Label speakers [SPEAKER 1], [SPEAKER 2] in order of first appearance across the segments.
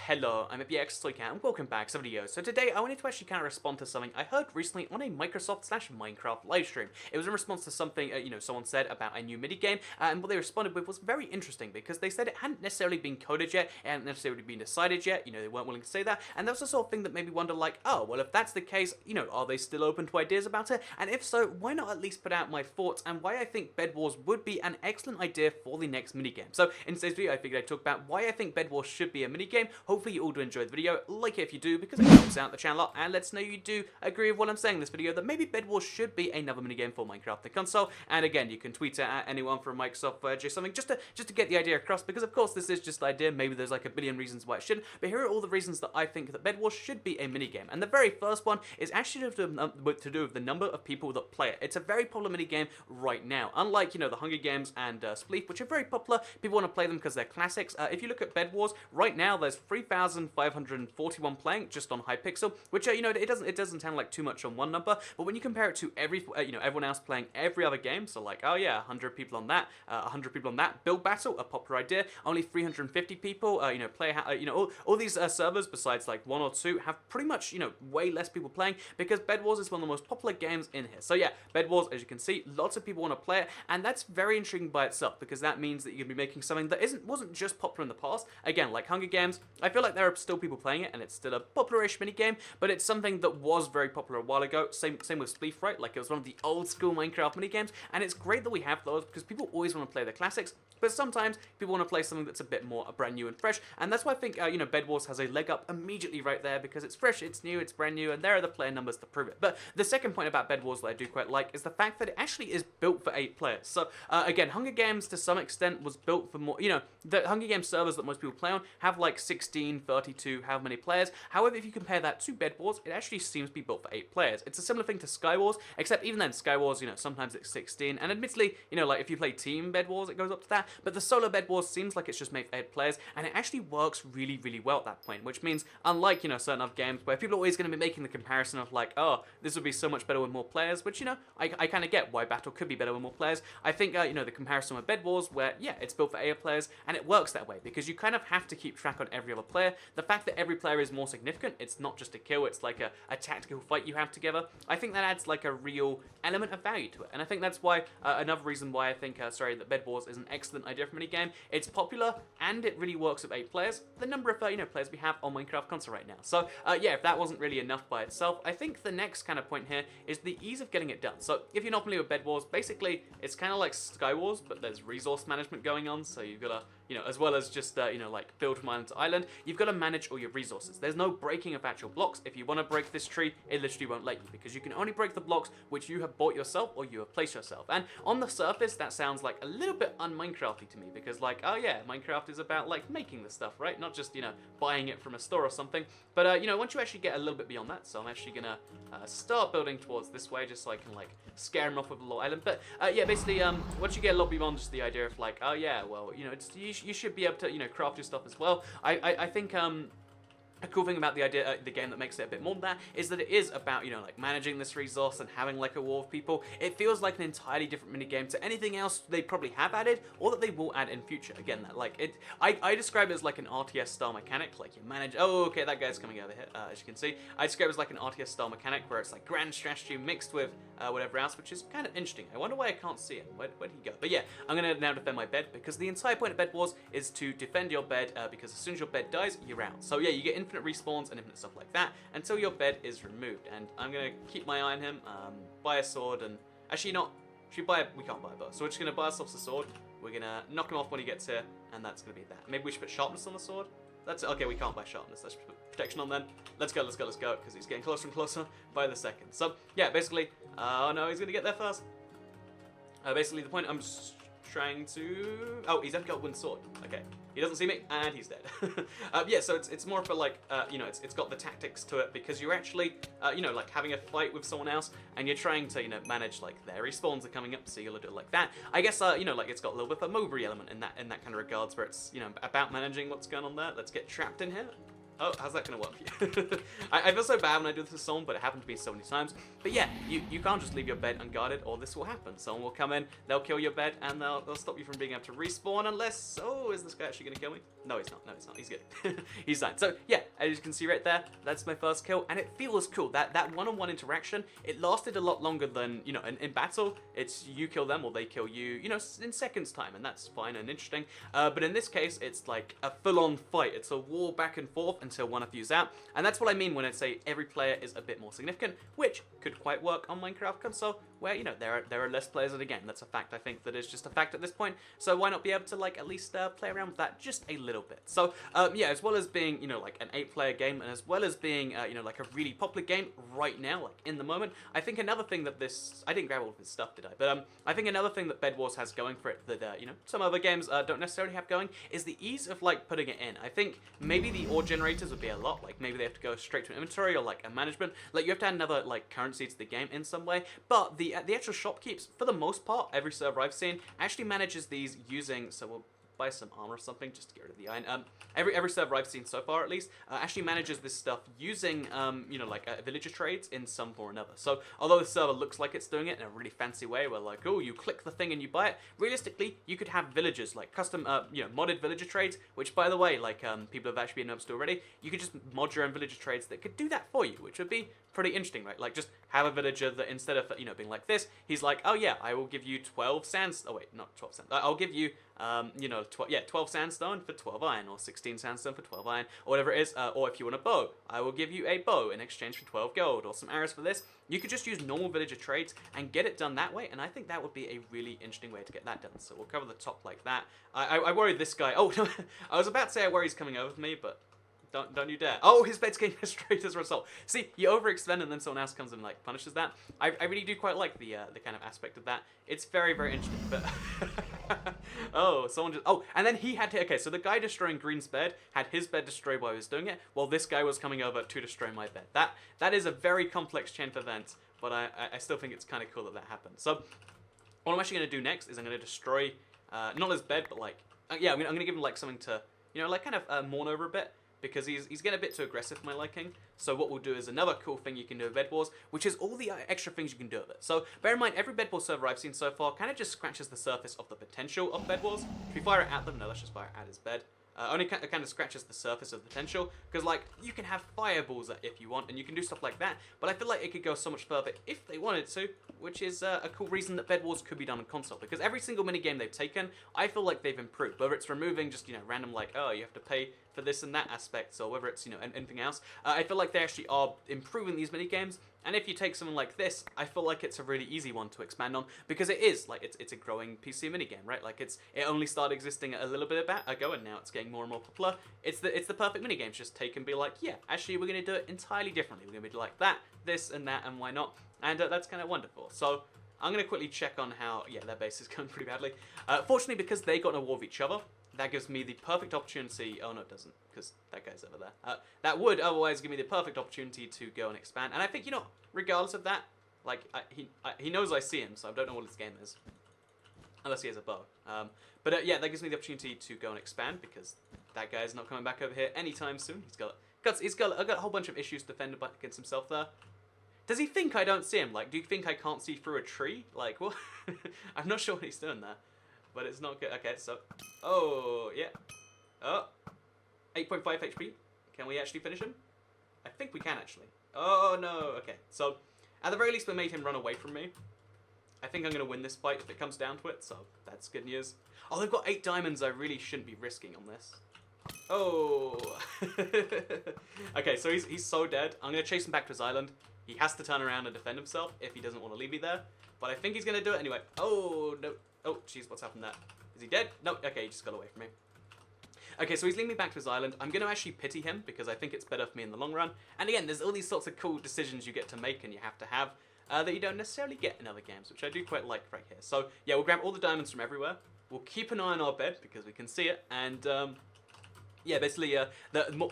[SPEAKER 1] Hello, I'm BXToyCat and welcome back to the video. So today I wanted to actually kind of respond to something I heard recently on a Microsoft/Minecraft livestream. It was in response to something, someone said about a new minigame, and what they responded with was very interesting because they said it hadn't necessarily been coded yet, it hadn't necessarily been decided yet, they weren't willing to say that, and that was the sort of thing that made me wonder like, oh, well if that's the case, are they still open to ideas about it? And if so, why not at least put out my thoughts and why I think Bed Wars would be an excellent idea for the next minigame. So in today's video I figured I'd talk about why I think Bed Wars should be a minigame. Hopefully you all do enjoy the video, like it if you do because it helps out the channel a lot, and lets know you do agree with what I'm saying in this video, that maybe Bed Wars should be another minigame for Minecraft the console. And again, you can tweet it at anyone from Microsoft or something just to get the idea across, because of course this is just the idea, maybe there's like a billion reasons why it shouldn't, but here are all the reasons that I think that Bed Wars should be a minigame. And the very first one is actually to do with the number of people that play it. It's a very popular minigame right now, unlike the Hunger Games and Spleef, which are very popular. People want to play them because they're classics. If you look at Bed Wars right now, there's 3,541 playing just on Hypixel, which it doesn't sound like too much on one number, but when you compare it to everyone else playing every other game, so like, oh yeah, 100 people on that, 100 people on that, Build Battle, a popular idea, only 350 people, all these servers besides like one or two have pretty much way less people playing, because Bed Wars is one of the most popular games in here. So yeah, Bed Wars, as you can see, lots of people want to play it, and that's very intriguing by itself, because that means that you're going to be making something that wasn't just popular in the past. Again, like Hunger Games, I feel like there are still people playing it, and it's still a popular-ish minigame, but it's something that was very popular a while ago. Same with Spleef, right? Like, it was one of the old-school Minecraft minigames, and it's great that we have those, because people always want to play the classics, but sometimes people want to play something that's a bit more brand new and fresh, and that's why I think, Bed Wars has a leg up immediately right there, because it's fresh, it's new, it's brand new, and there are the player numbers to prove it. But the second point about Bed Wars that I do quite like is the fact that it actually is built for 8 players. So, again, Hunger Games, to some extent, was built for more, the Hunger Games servers that most people play on have like 16, 32, however many players. However, if you compare that to Bed Wars, it actually seems to be built for 8 players. It's a similar thing to Sky Wars, except even then, Sky Wars, sometimes it's 16, and admittedly, like if you play Team Bed Wars, it goes up to that, but the solo Bed Wars seems like it's just made for 8 players, and it actually works really, really well at that point, which means, unlike, certain other games where people are always going to be making the comparison of like, oh, this would be so much better with more players, which, I kind of get why Battle could be better with more players. I think, the comparison with Bed Wars, where, yeah, it's built for 8 players, and it works that way, because you kind of have to keep track on every other player. The fact that every player is more significant, it's not just a kill, it's like a tactical fight you have together, I think that adds like a real element of value to it. And I think that's why, another reason why I think, that Bed Wars is an excellent idea for a minigame. It's popular, and it really works with 8 players, the number of, players we have on Minecraft console right now. So, yeah, if that wasn't really enough by itself, I think the next kind of point here is the ease of getting it done. So, if you're not familiar with Bed Wars, basically, it's kind of like Sky Wars, but there's resource management going on, so you've got to, as well as just, like build from island to island, you've got to manage all your resources. There's no breaking of actual blocks. If you want to break this tree, it literally won't let you, because you can only break the blocks which you have bought yourself or you have placed yourself. And on the surface, that sounds like a little bit un-Minecrafty to me, because like, oh yeah, Minecraft is about like making the stuff, right? Not just, buying it from a store or something. But, once you actually get a little bit beyond that, so I'm actually gonna start building towards this way just so I can like scare him off with a little island. But, yeah, basically, once you get a lot beyond just the idea of like, oh yeah, well, you should be able to, craft your stuff as well. I think, a cool thing about the idea, the game that makes it a bit more than that, is that it is about, like, managing this resource and having, like, a war of people. It feels like an entirely different minigame to anything else they probably have added, or that they will add in future. Again, that, like, I describe it as, like, an RTS-style mechanic, like, you manage, oh, okay, that guy's coming over here, as you can see. I describe it as, like, an RTS-style mechanic, where it's, like, grand strategy mixed with whatever else, which is kind of interesting. I wonder why I can't see him. Where'd he go? But yeah, I'm gonna now defend my bed, because the entire point of Bed Wars is to defend your bed, because as soon as your bed dies, you're out. So yeah, you get infinite respawns and infinite stuff like that until your bed is removed. And I'm gonna keep my eye on him, buy a sword, and actually not. We can't buy a bow, so we're just gonna buy ourselves a sword. We're gonna knock him off when he gets here, and that's gonna be that. Maybe we should put sharpness on the sword. That's okay. We can't buy sharpness. Let's put protection on then. Let's go, because he's getting closer and closer by the second. So yeah, basically, oh no, he's gonna get there first. Basically, the point I'm trying to... Oh, he's got one sword. Okay. He doesn't see me, and he's dead. Yeah, so it's more of a, like, it's got the tactics to it, because you're actually, like, having a fight with someone else, and you're trying to, manage, like, their respawns are coming up, so you'll do it like that. I guess, like, it's got a little bit of a Mowbray element in that kind of regards, where it's, about managing what's going on there. Let's get trapped in here. Oh, how's that gonna work for you? I feel so bad when I do this with someone, but it happened to me so many times. But yeah, you can't just leave your bed unguarded, or this will happen. Someone will come in, they'll kill your bed, and they'll stop you from being able to respawn, unless... Oh, is this guy actually gonna kill me? No, he's not. No, he's not. He's good. He's done. So, yeah, as you can see right there, that's my first kill, and it feels cool. That one-on-one interaction, it lasted a lot longer than, you know, in battle, it's you kill them or they kill you, you know, in seconds time, and that's fine and interesting. But in this case, it's like a full-on fight. It's a war back and forth until one of you's out, and that's what I mean when I say every player is a bit more significant, which could quite work on Minecraft console, where, you know, there are less players, and again, that's a fact. I think that is just a fact at this point, so why not be able to, like, at least play around with that just a little bit. So, yeah, as well as being, you know, like an 8-player game, and as well as being, you know, like a really popular game right now, like in the moment, I think another thing that I didn't grab all of this stuff, did I? But, I think another thing that Bed Wars has going for it that, you know, some other games don't necessarily have going is the ease of, like, putting it in. I think maybe the ore generators would be a lot, like, maybe they have to go straight to an inventory or, like, a management. Like, you have to add another, like, currency to the game in some way, but the actual shopkeepers, for the most part, every server I've seen actually manages these using, so we'll buy some armor or something just to get rid of the iron. Every server I've seen so far, at least, actually manages this stuff using, you know, like villager trades in some form or another. So, although the server looks like it's doing it in a really fancy way, where like, oh, you click the thing and you buy it, realistically, you could have villagers, like custom, you know, modded villager trades, which, by the way, like, people have actually been able to do already. You could just mod your own villager trades that could do that for you, which would be pretty interesting, right? Like, just have a villager that instead of, you know, being like this, he's like, oh yeah, I will give you 12 sandstone. Oh wait, not 12 sandstone. I'll give you, you know, 12 sandstone for 12 iron, or 16 sandstone for 12 iron, or whatever it is. Or if you want a bow, I will give you a bow in exchange for 12 gold, or some arrows for this. You could just use normal villager trades and get it done that way, and I think that would be a really interesting way to get that done. So we'll cover the top like that. I worry this guy. Oh, I was about to say I worry he's coming over with me, but don't you dare. Oh, his bed's getting straight as a result. See, you overextend and then someone else comes and, like, punishes that. I really do quite like the kind of aspect of that. It's very, very interesting, but... oh, someone just... Oh, and then he had to... Okay, so the guy destroying Green's bed had his bed destroyed while he was doing it, while this guy was coming over to destroy my bed. That is a very complex chain of events, but I still think it's kind of cool that happens. So, what I'm actually going to do next is I'm going to destroy... not his bed, but, like... yeah, I'm going to give him, like, something to, you know, like, kind of mourn over a bit, because he's getting a bit too aggressive for my liking. So what we'll do is another cool thing you can do with Bed Wars, which is all the extra things you can do with it. So bear in mind, every Bed Wars server I've seen so far kind of just scratches the surface of the potential of Bed Wars. If we fire it at them, no, let's just fire it at his bed. Only kind of scratches the surface of the potential, because, like, you can have fireballs if you want, and you can do stuff like that, but I feel like it could go so much further if they wanted to, which is a cool reason that Bed Wars could be done on console, because every single minigame they've taken, I feel like they've improved, whether it's removing just, you know, random, like, oh, you have to pay for this and that aspects, or whether it's, you know, anything else. I feel like they actually are improving these minigames, and if you take something like this, I feel like it's a really easy one to expand on, because it is, like, it's a growing PC minigame, right? Like, it only started existing a little bit ago, and now it's getting more and more popular. It's the perfect minigame, just take and be like, yeah, actually, we're going to do it entirely differently. We're going to be like that, this, and that, and why not? And that's kind of wonderful. So, I'm going to quickly check on how, yeah, their base is going pretty badly. Fortunately, because they got in a war with each other, that gives me the perfect opportunity. Oh no, it doesn't, because that guy's over there. That would otherwise give me the perfect opportunity to go and expand. And I think, you know, regardless of that, like, he knows I see him, so I don't know what his game is, unless he has a bow. But yeah, that gives me the opportunity to go and expand, because that guy's not coming back over here anytime soon. He's got a whole bunch of issues to defend against himself there. Does he think I don't see him? Like, do you think I can't see through a tree? Like, what? I'm not sure what he's doing there. But it's not good. Okay, so... Oh, yeah. Oh. 8.5 HP. Can we actually finish him? I think we can, actually. Oh, no. Okay, so... At the very least, we made him run away from me. I think I'm going to win this fight if it comes down to it, so that's good news. Oh, they've got 8 diamonds I really shouldn't be risking on this. Oh. Okay, so he's so dead. I'm going to chase him back to his island. He has to turn around and defend himself if he doesn't want to leave me there. But I think he's going to do it anyway. Oh, no. Oh, jeez, what's happened there? Is he dead? No, okay, he just got away from me. Okay, so he's leading me back to his island. I'm going to actually pity him, because I think it's better for me in the long run. And again, there's all these sorts of cool decisions you get to make and you have to have that you don't necessarily get in other games, which I do quite like right here. So, yeah, we'll grab all the diamonds from everywhere. We'll keep an eye on our bed, because we can see it. And, yeah, basically,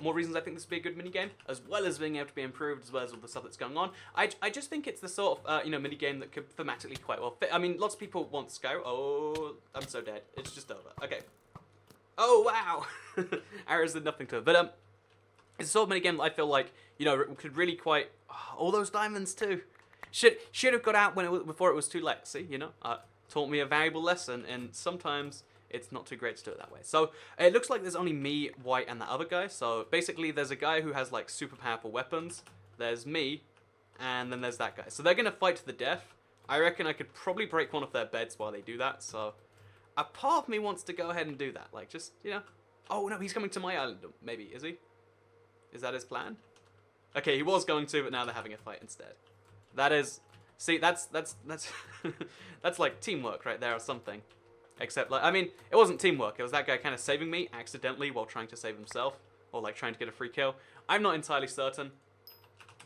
[SPEAKER 1] more reasons I think this would be a good minigame, as well as being able to be improved, as well as all the stuff that's going on. I just think it's the sort of, you know, minigame that could thematically quite well fit. I mean, lots of people want Sky. Oh, I'm so dead. It's just over. Okay. Oh, wow. Arrows did nothing to it. But, it's a sort of minigame that I feel like, you know, could really quite... Oh, all those diamonds, too. Should have got out before it was too late. See, you know, taught me a valuable lesson, and sometimes... it's not too great to do it that way. So it looks like there's only me, White, and the other guy. So basically there's a guy who has like super powerful weapons. There's me, and then there's that guy. So they're going to fight to the death. I reckon I could probably break one of their beds while they do that. So a part of me wants to go ahead and do that. Like, just, you know. Oh, no, he's coming to my island. Maybe, is he? Is that his plan? Okay, he was going to, but now they're having a fight instead. That is... See, that's that's like teamwork right there or something. Except, like, I mean, it wasn't teamwork. It was that guy kind of saving me accidentally while trying to save himself. Or, like, trying to get a free kill. I'm not entirely certain.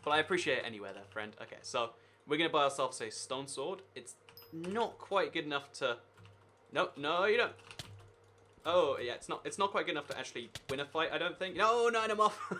[SPEAKER 1] But I appreciate it anyway there, friend. Okay, so we're going to buy ourselves a stone sword. It's not quite good enough to... No, you don't. Oh, yeah, it's not quite good enough to actually win a fight, I don't think. No, I'm off.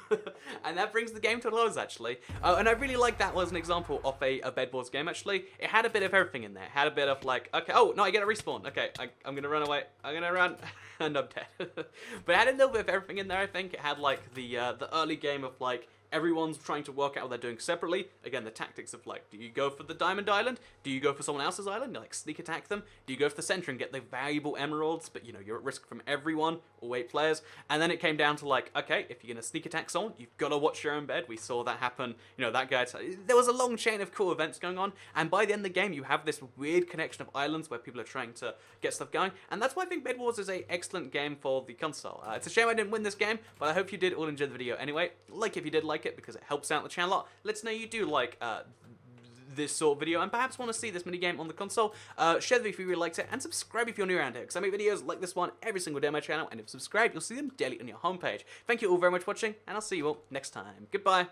[SPEAKER 1] And that brings the game to a close, actually. And I really like that as an example of a Bed Wars game, actually. It had a bit of everything in there. It had a bit of, like, okay, oh, no, I get a respawn. Okay, I'm going to run away. I'm going to run. And I'm dead. But it had a little bit of everything in there, I think. It had, like, the early game of, like, everyone's trying to work out what they're doing separately. Again, the tactics of, like, do you go for the diamond island? Do you go for someone else's island? You, like, sneak attack them? Do you go for the center and get the valuable emeralds? But, you know, you're at risk from everyone, all 8 players. And then it came down to, like, okay, if you're going to sneak attack someone, you've got to watch your own bed. We saw that happen. You know, that guy... There was a long chain of cool events going on. And by the end of the game, you have this weird connection of islands where people are trying to get stuff going. And that's why I think Bed Wars is an excellent game for the console. It's a shame I didn't win this game, but I hope you did all enjoy the video anyway. Like if you did like it, because it helps out the channel a lot. Let us know you do like this sort of video and perhaps want to see this minigame on the console. Share the video if you really liked it, and subscribe if you're new around here, because I make videos like this one every single day on my channel, and if you subscribe, you'll see them daily on your homepage. Thank you all very much for watching, and I'll see you all next time. Goodbye.